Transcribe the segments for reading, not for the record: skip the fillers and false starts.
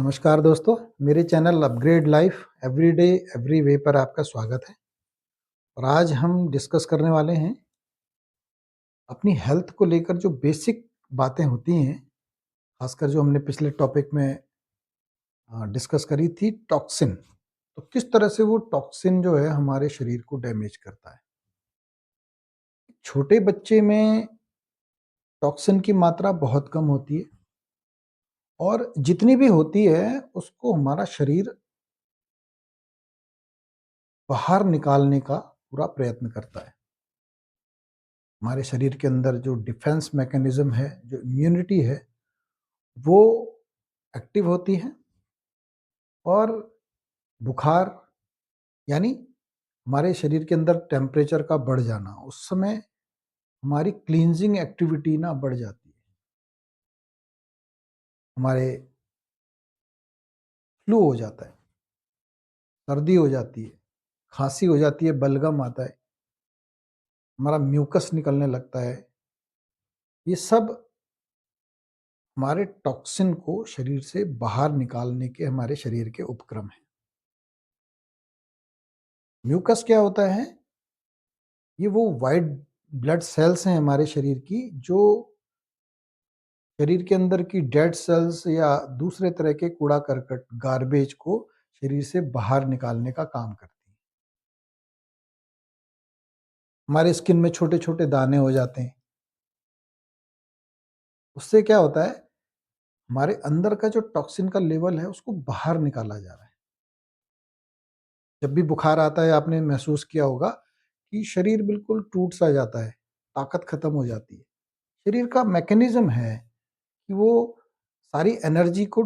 नमस्कार दोस्तों, मेरे channel upgrade life everyday every way पर आपका स्वागत है। और आज हम डिस्कस करने वाले हैं अपनी हेल्थ को लेकर जो बेसिक बातें होती हैं, खासकर जो हमने पिछले टॉपिक में डिस्कस करी थी टॉक्सिन। तो किस तरह से वो टॉक्सिन जो है हमारे शरीर को डैमेज करता है। छोटे बच्चे में टॉक्सिन की मात्रा बहुत कम होती है और जितनी भी होती है उसको हमारा शरीर बाहर निकालने का पूरा प्रयत्न करता है। हमारे शरीर के अंदर जो डिफेंस मैकेनिज्म है, जो इम्यूनिटी है, वो एक्टिव होती है और बुखार यानी हमारे शरीर के अंदर टेम्परेचर का बढ़ जाना, उस समय हमारी क्लींजिंग एक्टिविटी ना बढ़ जाती है। हमारे फ्लू हो जाता है, सर्दी हो जाती है, खांसी हो जाती है, बलगम आता है, हमारा म्यूकस निकलने लगता है। ये सब हमारे टॉक्सिन को शरीर से बाहर निकालने के हमारे शरीर के उपक्रम हैं। म्यूकस क्या होता है? ये वो वाइट ब्लड सेल्स हैं हमारे शरीर की, जो शरीर के अंदर की डेड सेल्स या दूसरे तरह के कूड़ा करकट गार्बेज को शरीर से बाहर निकालने का काम करती हैं। हमारे स्किन में छोटे छोटे दाने हो जाते हैं। उससे क्या होता है, हमारे अंदर का जो टॉक्सिन का लेवल है उसको बाहर निकाला जा रहा है। जब भी बुखार आता है, आपने महसूस किया होगा कि शरीर बिल्कुल टूट सा जाता है, ताकत खत्म हो जाती है। शरीर का मैकेनिज्म है कि वो सारी एनर्जी को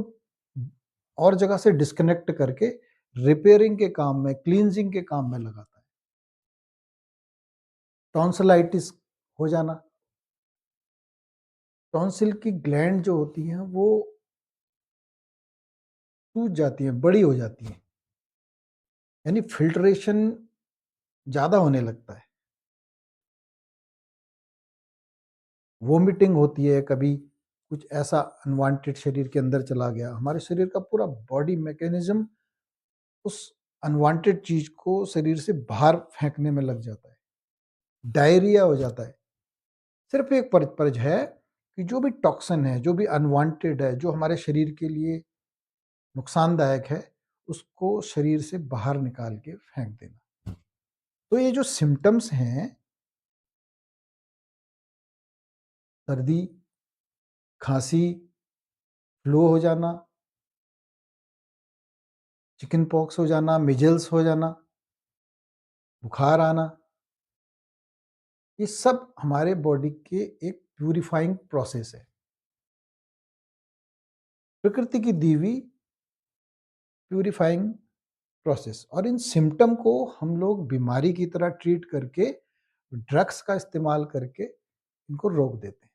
और जगह से डिस्कनेक्ट करके रिपेयरिंग के काम में, क्लींजिंग के काम में लगाता है। टॉन्सिलाइटिस हो जाना, टॉन्सिल की ग्लैंड जो होती हैं वो सूज जाती हैं, बड़ी हो जाती हैं, यानी फिल्ट्रेशन ज़्यादा होने लगता है। वोमिटिंग होती है, कभी कुछ ऐसा अनवांटेड शरीर के अंदर चला गया, हमारे शरीर का पूरा बॉडी मैकेनिज्म उस अनवांटेड चीज को शरीर से बाहर फेंकने में लग जाता है। डायरिया हो जाता है। सिर्फ एक पर्पज है कि जो भी टॉक्सिन है, जो भी अनवांटेड है, जो हमारे शरीर के लिए नुकसानदायक है, उसको शरीर से बाहर निकाल के फेंक देना। तो ये जो सिम्टम्स हैं, सर्दी, खांसी, फ्लू हो जाना, चिकन पॉक्स हो जाना, मिजल्स हो जाना, बुखार आना, ये सब हमारे बॉडी के एक प्यूरिफाइंग प्रोसेस है, प्रकृति की दी हुई प्यूरिफाइंग प्रोसेस। और इन सिम्टम को हम लोग बीमारी की तरह ट्रीट करके, ड्रग्स का इस्तेमाल करके इनको रोक देते हैं।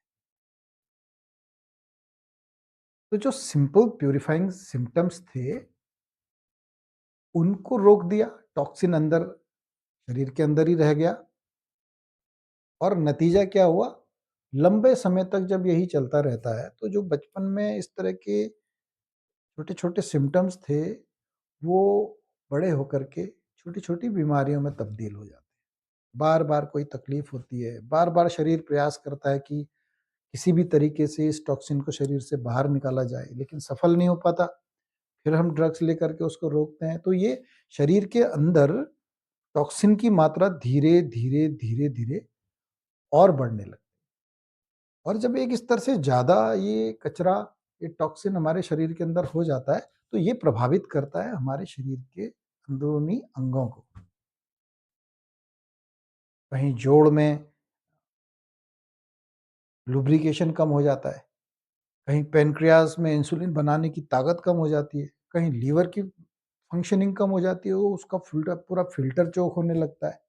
तो जो सिंपल प्यूरिफाइंग सिम्टम्स थे, उनको रोक दिया, टॉक्सिन अंदर शरीर के अंदर ही रह गया। और नतीजा क्या हुआ? लंबे समय तक जब यही चलता रहता है, तो जो बचपन में इस तरह के छोटे छोटे सिम्टम्स थे, वो बड़े होकर के छोटी छोटी बीमारियों में तब्दील हो जाते हैं। बार बार कोई तकलीफ होती है, बार बार शरीर प्रयास करता है कि किसी भी तरीके से इस टॉक्सिन को शरीर से बाहर निकाला जाए, लेकिन सफल नहीं हो पाता। फिर हम ड्रग्स लेकर के उसको रोकते हैं, तो ये शरीर के अंदर टॉक्सिन की मात्रा धीरे धीरे धीरे धीरे और बढ़ने लगती है। और जब एक स्तर से ज़्यादा ये कचरा, ये टॉक्सिन हमारे शरीर के अंदर हो जाता है, तो ये प्रभावित करता है हमारे शरीर के अंदरूनी अंगों को। कहीं जोड़ में लुब्रिकेशन कम हो जाता है, कहीं पैनक्रियाज में इंसुलिन बनाने की ताकत कम हो जाती है, कहीं लीवर की फंक्शनिंग कम हो जाती है, वो उसका फ़िल्टर पूरा फ़िल्टर चोक होने लगता है।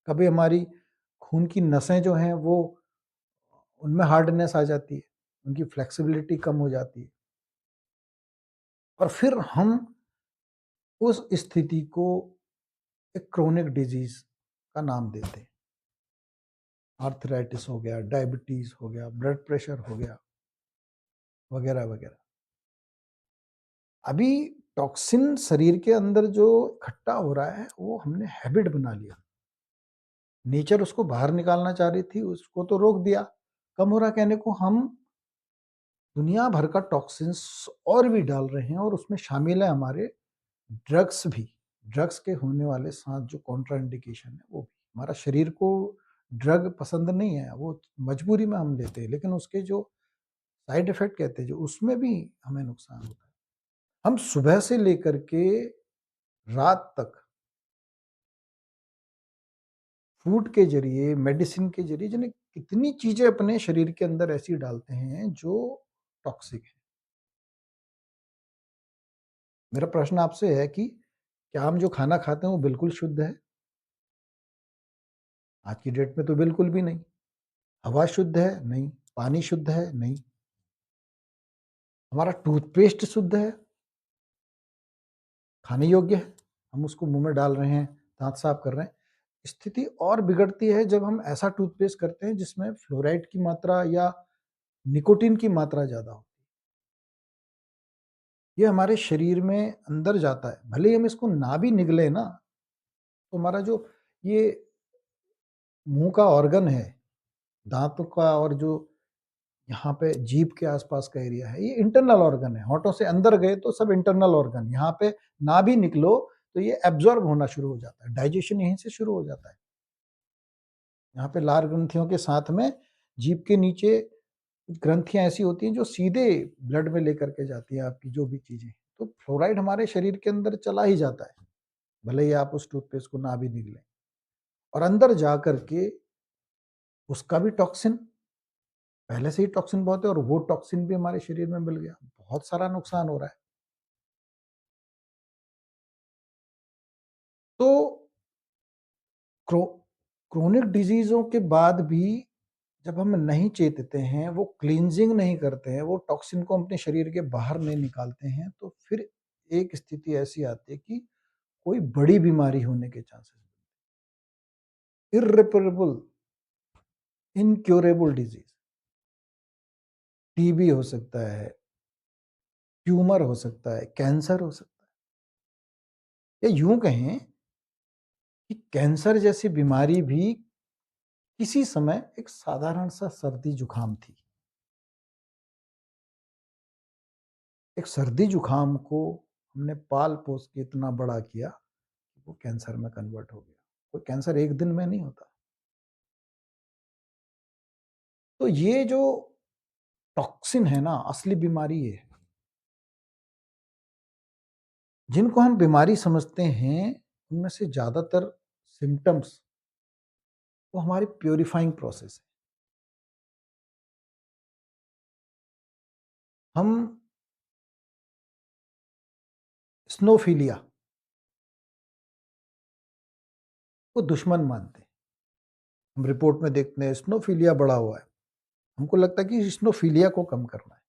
कभी हमारी खून की नसें जो हैं वो, उनमें हार्डनेस आ जाती है, उनकी फ्लेक्सिबिलिटी कम हो जाती है। और फिर हम उस स्थिति को एक क्रोनिक डिजीज़ का नाम देते हैं। आर्थराइटिस हो गया, डायबिटीज़ हो गया, ब्लड प्रेशर हो गया, वगैरह, वगैरह। अभी टॉक्सिन शरीर के अंदर जो इकट्ठा हो रहा है, वो हमने हैबिट बना लिया। नेचर उसको बाहर निकालना चाह रही थी, उसको तो रोक दिया। कम हो रहा कहने को हम दुनिया भर का टॉक्सिन्स और भी डाल रहे हैं और उसमें शामिल है हमारे ड्रग्स भी। ड्रग्स के होने वाले साथ जो कॉन्ट्रा इंडिकेशन है वो भी। हमारा शरीर को ड्रग पसंद नहीं है, वो मजबूरी में हम लेते हैं, लेकिन उसके जो साइड इफ़ेक्ट कहते हैं जो, उसमें भी हमें नुकसान होता है। हम सुबह से लेकर के रात तक फूड के ज़रिए, मेडिसिन के ज़रिए जाने कितनी चीज़ें अपने शरीर के अंदर ऐसी डालते हैं जो टॉक्सिक है। मेरा प्रश्न आपसे है कि क्या हम जो खाना खाते हैं वो बिल्कुल शुद्ध है? आज की डेट में तो बिल्कुल भी नहीं। हवा शुद्ध है? नहीं। पानी शुद्ध है? नहीं। हमारा टूथपेस्ट शुद्ध है? खाने योग्य है? हम उसको मुँह में डाल रहे हैं, दाँत साफ कर रहे हैं। स्थिति और बिगड़ती है जब हम ऐसा टूथपेस्ट करते हैं जिसमें फ्लोराइड की मात्रा या निकोटीन की मात्रा ज़्यादा हो। ये हमारे शरीर में अंदर जाता है। भले ही हम इसको ना भी निगलें ना, तो हमारा जो ये मुँह का ऑर्गन है, दाँतों का और जो यहाँ पे जीभ के आसपास का एरिया है, ये इंटरनल ऑर्गन है। होठों से अंदर गए तो सब इंटरनल ऑर्गन, यहाँ पे ना भी निकलो तो ये एब्ज़ॉर्ब होना शुरू हो जाता है। डाइजेशन यहीं से शुरू हो जाता है। यहाँ पे लार ग्रंथियों के साथ में जीभ के नीचे ग्रंथियाँ ऐसी होती हैं जो सीधे ब्लड में लेकर के जाती हैं आपकी जो भी चीज़ें। तो फ्लोराइड हमारे शरीर के अंदर चला ही जाता है, भले ही आप उस टूथपेस्ट को ना भी निगलें। और अंदर जा कर के उसका भी टॉक्सिन, पहले से ही टॉक्सिन बहुत है और वो टॉक्सिन भी हमारे शरीर में मिल गया। बहुत सारा नुकसान हो रहा है। तो क्रो क्रोनिक डिजीज़ों के बाद भी जब हम नहीं चेतते हैं, वो क्लींजिंग नहीं करते हैं, वो टॉक्सिन को अपने शरीर के बाहर नहीं निकालते हैं, तो फिर एक स्थिति ऐसी आती है कि कोई बड़ी बीमारी होने के चांसेस, इर्रेपरेबल, इनक्योरेबल डिजीज़, टीबी हो सकता है, ट्यूमर हो सकता है, कैंसर हो सकता है। या यूँ कहें कि कैंसर जैसी बीमारी भी किसी समय एक साधारण सा सर्दी-जुकाम थी। एक सर्दी-जुकाम को हमने पाल-पोस के इतना बड़ा किया कि वो कैंसर में कन्वर्ट हो गया। कोई कैंसर एक दिन में नहीं होता। तो ये जो टॉक्सिन है ना, असली बीमारी ये है। जिनको हम बीमारी समझते हैं, उनमें से ज़्यादातर सिम्पटम्स वो हमारी प्यूरिफाइंग प्रोसेस है। हम स्नोफिलिया को दुश्मन मानते हैं। हम रिपोर्ट में देखते हैं स्नोफिलिया बढ़ा हुआ है। हमको लगता है कि स्नोफिलिया को कम करना है।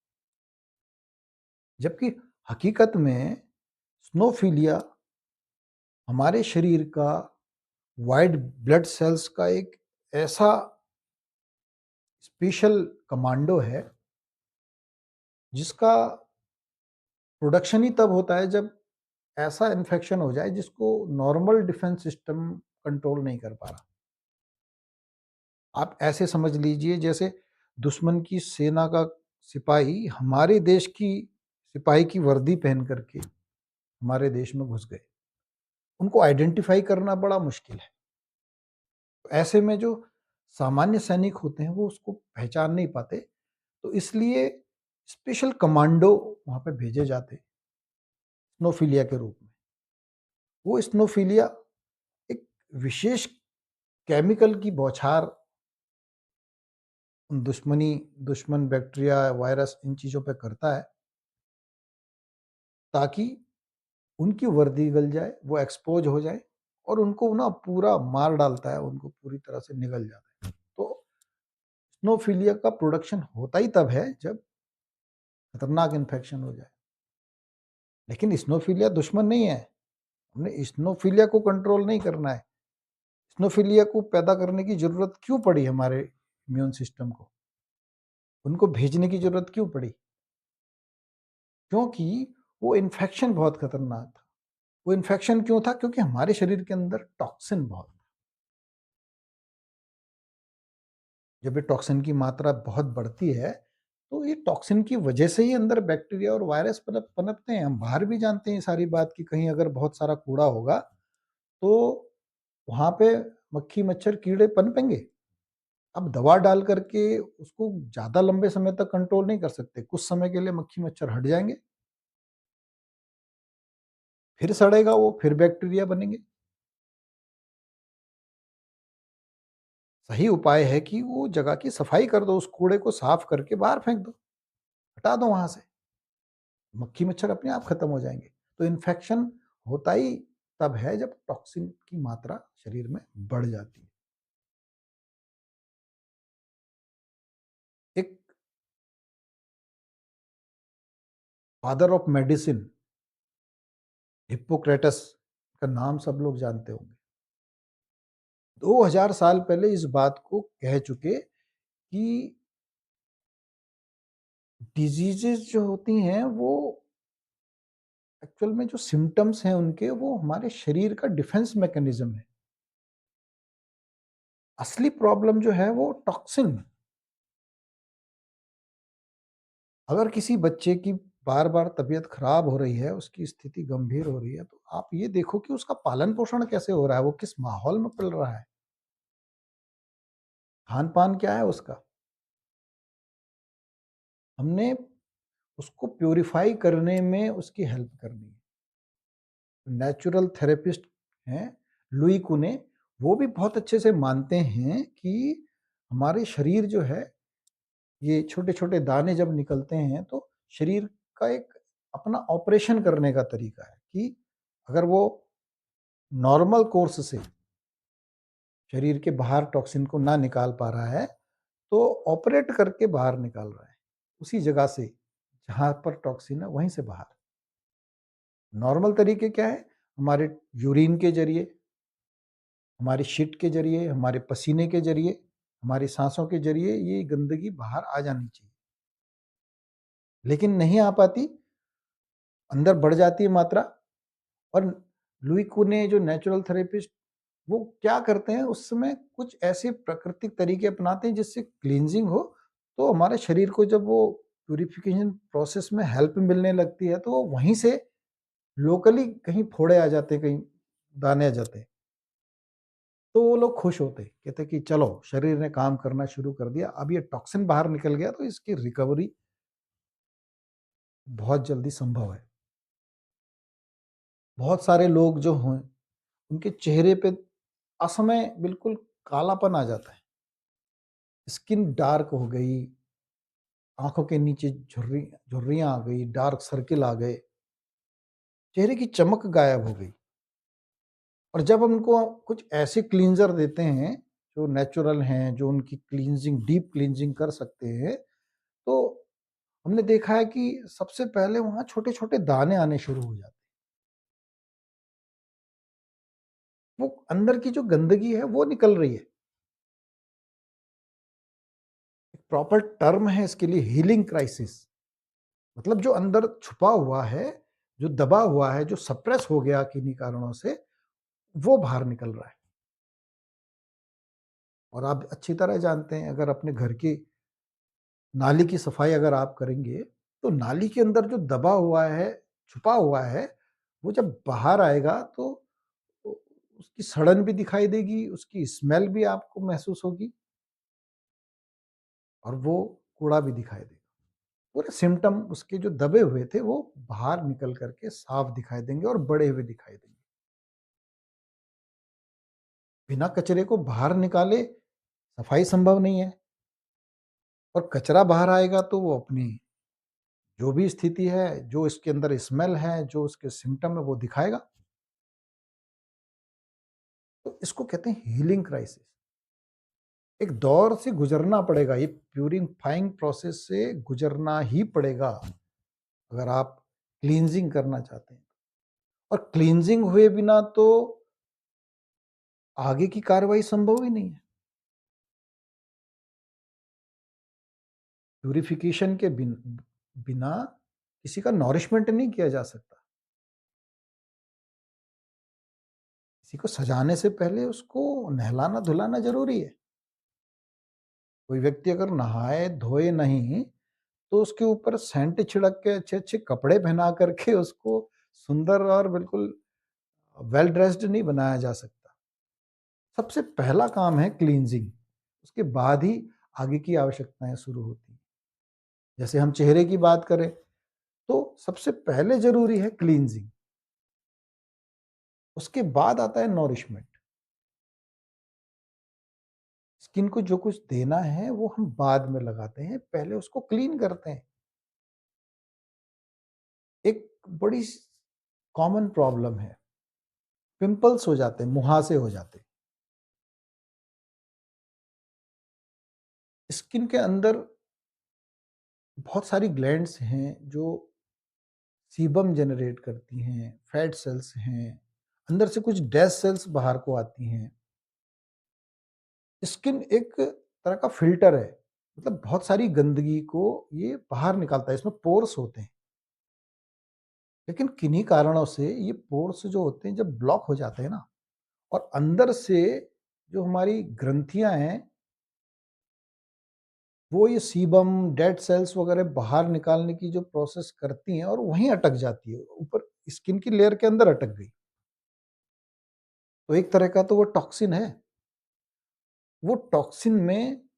जबकि हकीकत में स्नोफिलिया हमारे शरीर का व्हाइट ब्लड सेल्स का एक ऐसा स्पेशल कमांडो है जिसका प्रोडक्शन ही तब होता है जब ऐसा इन्फेक्शन हो जाए जिसको नॉर्मल डिफेंस सिस्टम कंट्रोल नहीं कर पा रहा। आप ऐसे समझ लीजिए जैसे दुश्मन की सेना का सिपाही हमारे देश की सिपाही की वर्दी पहन करके हमारे देश में घुस गए। उनको आइडेंटिफाई करना बड़ा मुश्किल है। तो ऐसे में जो सामान्य सैनिक होते हैं वो उसको पहचान नहीं पाते। तो इसलिए स्पेशल कमांडो वहाँ पे भेजे जाते हैं, स्नोफिलिया के रूप में। वो स्नोफिलिया एक विशेष केमिकल की बौछार दुश्मन बैक्टीरिया, वायरस इन चीज़ों पे करता है ताकि उनकी वर्दी गल जाए, वो एक्सपोज़ हो जाए और उनको ना पूरा मार डालता है, उनको पूरी तरह से निगल जाता है। तो स्नोफिलिया का प्रोडक्शन होता ही तब है जब खतरनाक इन्फेक्शन हो जाए। लेकिन स्नोफिलिया दुश्मन नहीं है, हमने स्नोफिलिया को कंट्रोल नहीं करना है। स्नोफिलिया को पैदा करने की ज़रूरत क्यों पड़ी हमारे इम्यून सिस्टम को? उनको भेजने की ज़रूरत क्यों पड़ी? क्योंकि वो इन्फेक्शन बहुत खतरनाक था। वो इन्फेक्शन क्यों था? क्योंकि हमारे शरीर के अंदर टॉक्सिन बहुत था। जब ये टॉक्सिन की मात्रा बहुत बढ़ती है, तो ये टॉक्सिन की वजह से ही अंदर बैक्टीरिया और वायरस पनपते हैं। हम बाहर भी जानते हैं ये सारी बात कि कहीं अगर बहुत सारा कूड़ा होगा, तो वहाँ पे मक्खी, मच्छर, कीड़े पनपेंगे। अब दवा डाल करके उसको ज़्यादा लंबे समय तक कंट्रोल नहीं कर सकते। कुछ समय के लिए मक्खी, मच्छर हट जाएँगे, फिर सड़ेगा वो, फिर बैक्टीरिया बनेंगे। सही उपाय है कि वो जगह की सफाई कर दो, उस कूड़े को साफ करके बाहर फेंक दो, हटा दो वहाँ से। मक्खी, मच्छर अपने आप खत्म हो जाएँगे। तो इन्फेक्शन होता ही तब है जब टॉक्सिन की मात्रा शरीर में बढ़ जाती है। एक फादर ऑफ मेडिसिन हिप्पोक्रेटस का नाम सब लोग जानते होंगे। 2000 साल पहले इस बात को कह चुके कि डिजीजेज़ जो होती हैं वो एक्चुअल में जो सिम्पटम्स हैं उनके वो हमारे शरीर का डिफेंस मैकेनिज़्म है। असली प्रॉब्लम जो है वो टॉक्सिन। अगर किसी बच्चे की बार-बार तबीयत खराब हो रही है, उसकी स्थिति गंभीर हो रही है, तो आप ये देखो कि उसका पालन-पोषण कैसे हो रहा है, वो किस माहौल में पल रहा है, खान-पान क्या है उसका। हमने उसको प्यूरिफ़ाई करने में उसकी हेल्प करनी है। नेचुरल थेरेपिस्ट हैं लुई कुने, वो भी बहुत अच्छे से मानते हैं कि हमारे शरीर जो है, ये छोटे-छोटे दाने जब निकलते हैं, तो शरीर का एक अपना ऑपरेशन करने का तरीका है कि अगर वो नॉर्मल कोर्स से शरीर के बाहर टॉक्सिन को ना निकाल पा रहा है, तो ऑपरेट करके बाहर निकाल रहा है। उसी जगह से जहाँ पर टॉक्सिन है, वहीं से बाहर। नॉर्मल तरीके क्या है? हमारे यूरिन के ज़रिए, हमारी शिट के ज़रिए, हमारे पसीने के ज़रिए, हमारी साँसों के ज़रिए ये गंदगी बाहर आ जानी चाहिए। लेकिन नहीं आ पाती, अंदर बढ़ जाती है मात्रा। और लुई कुने जो नेचुरल थेरेपिस्ट, वो क्या करते हैं उस समय कुछ ऐसे प्राकृतिक तरीके अपनाते हैं जिससे क्लींजिंग हो, तो हमारे शरीर को जब वो प्यूरिफिकेशन प्रोसेस में हेल्प मिलने लगती है, तो वहीं से लोकली कहीं फोड़े आ जाते हैं, कहीं दाने आ जाते हैं। तो वो लोग खुश होते हैं, कहते हैं कि चलो शरीर ने काम करना शुरू कर दिया, अब ये टॉक्सिन बाहर निकल गया तो इसकी रिकवरी बहुत जल्दी संभव है। बहुत सारे लोग जो हैं, उनके चेहरे पे असमय बिल्कुल कालापन आ जाता है, स्किन डार्क हो गई, आँखों के नीचे झुर्रियाँ आ गई, डार्क सर्किल आ गए, चेहरे की चमक गायब हो गई। और जब हम उनको कुछ ऐसे क्लींज़र देते हैं, जो नेचुरल हैं, जो उनकी क्लींजिंग डीप क्लींजिंग कर सकते हैं, तो हमने देखा है कि सबसे पहले वहाँ छोटे-छोटे दाने आने शुरू हो जाते हैं। वो अंदर की जो गंदगी है, वो निकल रही है। एक प्रॉपर टर्म है इसके लिए, हीलिंग क्राइसिस। मतलब जो अंदर छुपा हुआ है, जो दबा हुआ है, जो सप्रेस हो गया किन्हीं कारणों से, वो बाहर निकल रहा है। और आप अच्छी तरह जानते हैं, अगर अपने घर की नाली की सफाई अगर आप करेंगे, तो नाली के अंदर जो दबा हुआ है, छुपा हुआ है, वो जब बाहर आएगा तो उ उसकी सड़न भी दिखाई देगी, उसकी स्मेल भी आपको महसूस होगी और वो कूड़ा भी दिखाई देगा। पूरे सिम्पटम उसके जो दबे हुए थे, वो बाहर निकल कर के साफ दिखाई देंगे और बड़े हुए दिखाई देंगे। बिना कचरे को बाहर निकाले सफाई संभव नहीं है, और कचरा बाहर आएगा तो वो अपनी जो भी स्थिति है, जो इसके अंदर स्मेल है, जो उसके सिम्पटम है, वो दिखाएगा। तो इसको कहते हैं हीलिंग क्राइसिस। एक दौर से गुजरना पड़ेगा, ये प्यूरिफाइंग प्रोसेस से गुजरना ही पड़ेगा, अगर आप क्लींजिंग करना चाहते हैं। और क्लींजिंग हुए बिना तो आगे की कार्रवाई संभव ही नहीं है। प्यूरिफिकेशन के बिना किसी का नॉरिशमेंट नहीं किया जा सकता। किसी को सजाने से पहले उसको नहलाना-धुलाना ज़रूरी है। कोई व्यक्ति अगर नहाए-धोए नहीं, तो उसके ऊपर सेंट छिड़क के अच्छे-अच्छे कपड़े पहना करके उसको सुंदर और बिल्कुल वेल ड्रेस्ड नहीं बनाया जा सकता। सबसे पहला काम है क्लींजिंग, उसके बाद ही आगे की आवश्यकताएँ शुरू होती हैं। जैसे हम चेहरे की बात करें, तो सबसे पहले ज़रूरी है क्लींजिंग, उसके बाद आता है नॉरिशमेंट। स्किन को जो कुछ देना है, वो हम बाद में लगाते हैं, पहले उसको क्लीन करते हैं। एक बड़ी स कॉमन प्रॉब्लम है, पिंपल्स हो जाते हैं, मुहासे हो जाते हैं। स्किन के अंदर बहुत सारी ग्लैंड्स हैं जो सीबम जनरेट करती हैं, फैट सेल्स हैं, अंदर से कुछ डेड सेल्स बाहर को आती हैं। स्किन एक तरह का फ़िल्टर है, मतलब बहुत सारी गंदगी को ये बाहर निकालता है, इसमें पोर्स होते हैं। लेकिन किन्हीं कारणों से ये पोर्स जो होते हैं जब ब्लॉक हो जाते हैं ना, और अंदर से जो हमारी ग्रंथियाँ हैं, वो ये सीबम, डेड सेल्स वगैरह बाहर निकालने की जो प्रोसेस करती हैं और वहीं अटक जाती है, ऊपर स्किन की लेयर के अंदर अटक गई। तो एक तरह का तो वो टॉक्सिन है। वो टॉक्सिन में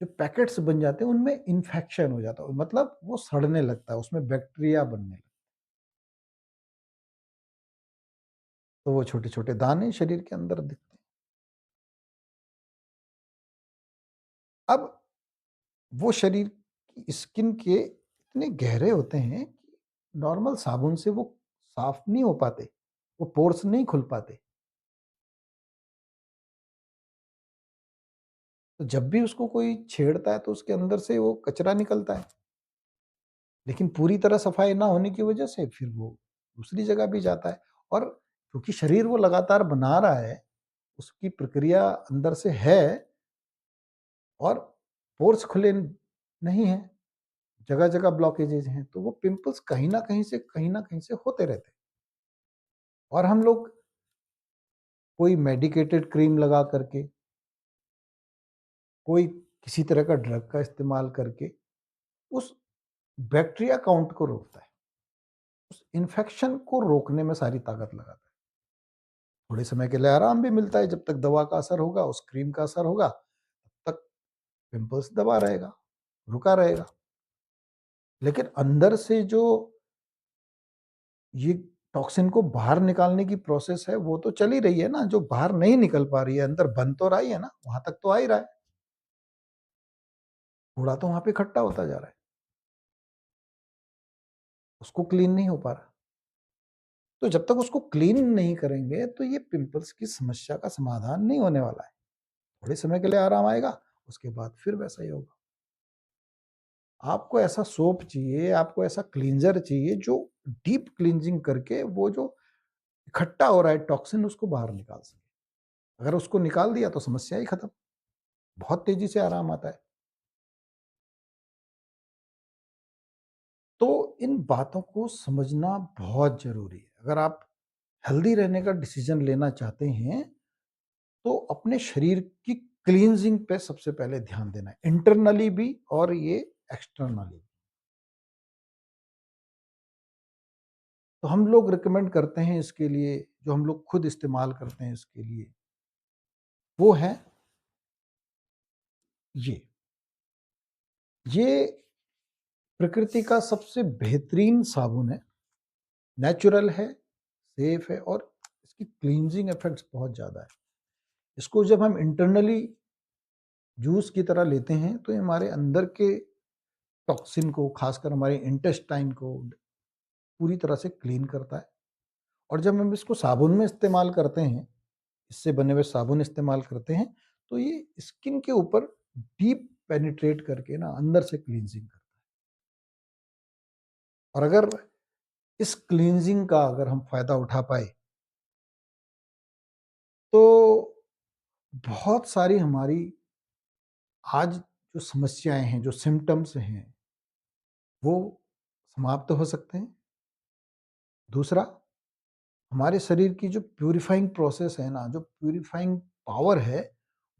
जो पैकेट्स बन जाते हैं, उनमें इन्फेक्शन हो जाता है, मतलब वो सड़ने लगता है, उसमें बैक्टीरिया बनने लगता है। तो वो छोटे-छोटे दाने शरीर के अंदर दिखते हैं। अब वो शरीर की स्किन के इतने गहरे होते हैं कि नॉर्मल साबुन से वो साफ नहीं हो पाते, वो पोर्स नहीं खुल पाते। तो जब भी उसको कोई छेड़ता है तो उसके अंदर से वो कचरा निकलता है। लेकिन पूरी तरह सफाई ना होने की वजह से फिर वो दूसरी जगह भी जाता है, और क्योंकि शरीर वो लगातार बना रहा है, उसकी प्रक्रिया अंदर से है, और पोर्स खुले नहीं हैं, जगह-जगह ब्लॉकेजेज हैं, तो वो पिंपल्स कहीं न कहीं से कहीं न कहीं से होते रहते हैं। और हम लोग कोई मेडिकेटेड क्रीम लगा करके, कोई किसी तरह का ड्रग का इस्तेमाल करके उस बैक्टीरिया काउंट को रोकता है, उस इन्फेक्शन को रोकने में सारी ताकत लगाता है। थोड़े समय के लिए आराम भी मिलता है, जब तक दवा का असर होगा, उस क्रीम का असर होगा, तब तक पिंपल्स दबा रहेगा, रुका रहेगा। लेकिन अंदर से जो ये टॉक्सिन को बाहर निकालने की प्रोसेस है, वो तो चल ही रही है ना, जो बाहर नहीं निकल पा रही है, अंदर बन तो रही है ना, वहाँ तक तो आ ही रहा है। कूड़ा तो वहाँ पे इकट्ठा होता जा रहा है, उसको क्लीन नहीं हो पा रहा। तो जब तक उसको क्लीन नहीं करेंगे, तो ये पिंपल्स की समस्या का समाधान नहीं होने वाला है। थोड़े समय के लिए आराम आएगा, उसके बाद फिर वैसा ही होगा। आपको ऐसा सोप चाहिए, आपको ऐसा क्लींजर चाहिए जो डीप क्लींजिंग करके वो जो इकट्ठा हो रहा है टॉक्सिन, उसको बाहर निकाल सके। अगर उसको निकाल दिया तो समस्या ही खत्म, बहुत तेज़ी से आराम आता है। तो इन बातों को समझना बहुत ज़रूरी है। अगर आप हेल्दी रहने का डिसीज़न लेना चाहते हैं, तो अपने शरीर की क्लींजिंग पे सबसे पहले ध्यान देना है, इंटरनली भी और ये एक्सटर्नली भी। तो हम लोग रिकमेंड करते हैं इसके लिए, जो हम लोग खुद इस्तेमाल करते हैं इसके लिए, वो है ये। ये प्रकृति का सबसे बेहतरीन साबुन है, नेचुरल है, सेफ है, और इसकी क्लींजिंग इफेक्ट्स बहुत ज़्यादा है। इसको जब हम इंटरनली जूस की तरह लेते हैं, तो ये हमारे अंदर के टॉक्सिन को, खासकर हमारे इंटेस्टाइन को पूरी तरह से क्लीन करता है। और जब हम इसको साबुन में इस्तेमाल करते हैं, इससे बने हुए साबुन इस्तेमाल करते हैं, तो ये स्किन के ऊपर डीप पेनिट्रेट करके ना अंदर से क्लींजिंग करता है। और अगर इस क्लींजिंग का अगर हम फ़ायदा उठा पाए, तो बहुत सारी हमारी आज जो समस्याएँ हैं, जो सिम्पटम्स हैं, वो समाप्त हो सकते हैं। दूसरा, हमारे शरीर की जो प्यूरिफाइंग प्रोसेस है ना, जो प्यूरिफाइंग पावर है,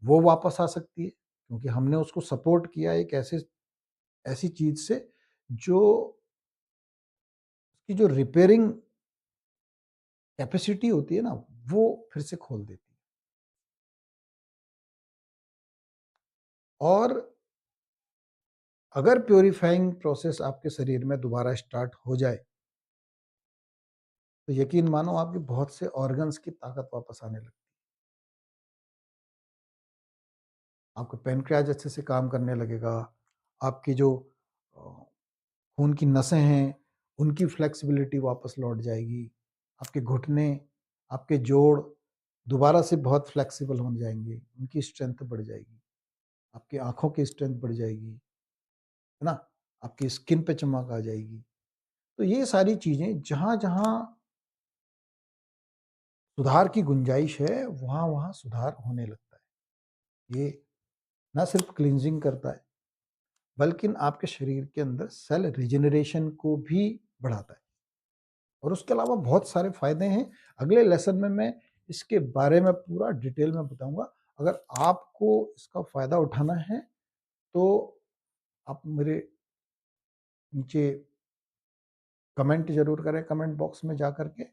वो वापस आ सकती है, क्योंकि हमने उसको सपोर्ट किया एक ऐसे ऐसी चीज़ से जो उसकी जो रिपेयरिंग कैपेसिटी होती है ना, वो फिर से खोल देती है। और अगर प्यूरिफाइंग प्रोसेस आपके शरीर में दोबारा स्टार्ट हो जाए, तो यकीन मानो आपके बहुत से ऑर्गन्स की ताकत वापस आने लगती है। आपका पैनक्रियाज अच्छे से काम करने लगेगा, आपकी जो अ, खून की नसें हैं, उनकी फ्लेक्सिबिलिटी वापस लौट जाएगी, आपके घुटने, आपके जोड़ दोबारा से बहुत फ्लेक्सिबल हो जाएँगे, उनकी स्ट्रेंथ बढ़ जाएगी, आपकी आँखों की स्ट्रेंथ बढ़ जाएगी, है ना? आपकी स्किन पे चमक आ जाएगी। तो ये सारी चीज़ें जहाँ-जहाँ सुधार की गुंजाइश है, वहाँ-वहाँ सुधार होने लगता है। ये ना सिर्फ़ क्लींजिंग करता है, बल्कि आपके शरीर के अंदर सेल रिजेनरेशन को भी बढ़ाता है और उसके अलावा बहुत सारे फ़ायदे हैं। अगले लेसन में मैं इसके बारे में पूरा डिटेल में बताऊँगा। अगर आपको इसका फ़ायदा उठाना है, तो आप मेरे नीचे कमेंट ज़रूर करें, कमेंट बॉक्स में जा कर के,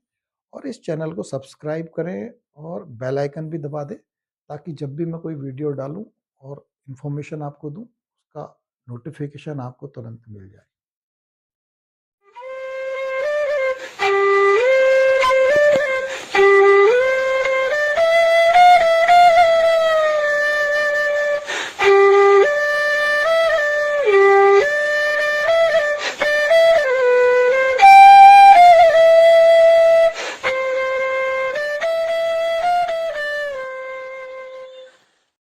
और इस चैनल को सब्सक्राइब करें और बेल आइकन भी दबा दें, ताकि जब भी मैं कोई वीडियो डालूँ और इन्फॉर्मेशन आपको दूँ, उसका नोटिफ़िकेशन आपको तुरंत मिल जाए।